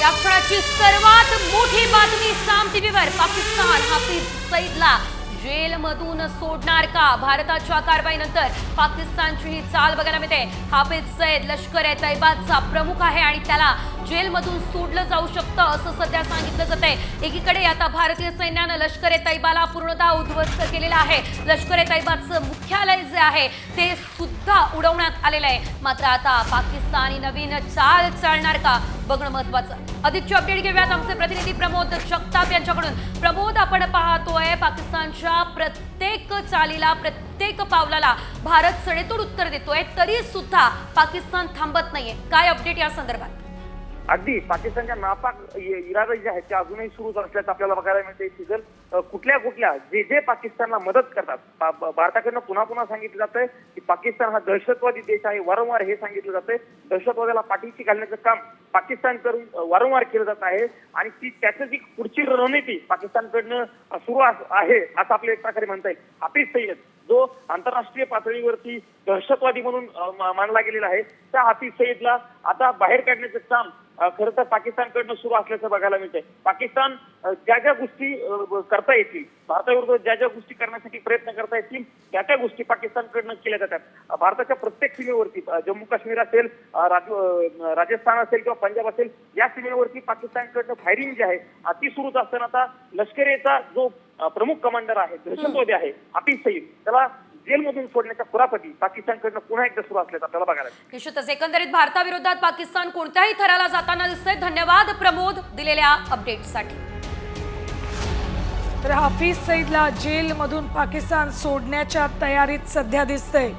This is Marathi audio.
या क्षणाची सर्वात मोठी बातमी साम टीव्हीवर पाकिस्तान हाफिज सईदला जेलमधून सोडणार का? भारताच्या कारवाईनंतर पाकिस्तानची ही चाल बघायला मिळते। हाफिज सईद लष्कर-ए-तैयबाचा प्रमुख आहे आणि त्याला जेलमधून सोडलं जाऊ शकतं असं सध्या सांगितलं जातंय। एकीकडे आता भारतीय सैन्यानं लष्कर-ए-तैयबाला पूर्णतः उद्ध्वस्त केलेलं आहे। लष्कर-ए-तैयबाचं मुख्यालय जे आहे ते सुद्धा उडवण्यात आलेलं आहे। मात्र आता पाकिस्तानी नवीन चाल चालणार का बघणं महत्त्वाचं। अधिकची अपडेट घेऊयात आमचे प्रतिनिधी प्रमोद जगताप यांच्याकडून। प्रमोद, आपण पाहतोय पाकिस्तानच्या प्रत्येक चालीला, प्रत्येक पावलाला भारत सडेतोड उत्तर देतोय, तरी सुद्धा पाकिस्तान थांबत नाहीये। काय अपडेट या संदर्भात? अगदी पाकिस्तानच्या नापाक इरादे जे आहेत ते अजूनही सुरूच असल्याचं आपल्याला बघायला मिळते। सिजल कुठल्या जे पाकिस्तानला मदत करतात, भारताकडनं पुन्हा पुन्हा सांगितलं जातंय की पाकिस्तान हा दहशतवादी देश आहे। वारंवार हे सांगितलं जातंय, दहशतवादाला पाठीशी घालण्याचं काम पाकिस्तानकडून वारंवार केलं जात आहे आणि ती त्याची जी पुढची रणनीती पाकिस्तानकडनं सुरू आहे असं आपल्या एक प्रकारे म्हणता येईल। हाफिज सईद जो आंतरराष्ट्रीय पातळीवरती दहशतवादी म्हणून मानला गेलेला आहे, त्या हाफिज सईदला आता बाहेर काढण्याचं काम खरं तर पाकिस्तानकडनं सुरू असल्याचं बघायला मिळतंय। पाकिस्तान ज्या गोष्टी करता येतील, भारताविरुद्ध ज्या गोष्टी करण्यासाठी प्रयत्न करता येतील त्या गोष्टी पाकिस्तानकडनं केल्या जातात। भारताच्या प्रत्येक सीमेवरती, जम्मू काश्मीर असेल, राजस्थान असेल किंवा पंजाब असेल, या सीमेवरती पाकिस्तानकडनं फायरिंग जी आहे ती सुरूच असताना आता लष्करेचा जो प्रमुख कमांडर आहे, दहशतवादी आहे हाफिज सईद, त्याला जेलमधून सोडण्याच्या कुरापती पाकिस्तानकडनं पुन्हा एकदा सुरू असल्याचं आपल्याला बघायला मिळतं। निश्चितच एकंदरीत भारताविरोधात पाकिस्तान कोणत्याही थराला जाताना दिसतंय। धन्यवाद प्रमोद दिलेल्या अपडेटसाठी। तर हाफिज सईदला जेलमधून पाकिस्तान सोडण्याच्या तयारीत सध्या दिसतंय।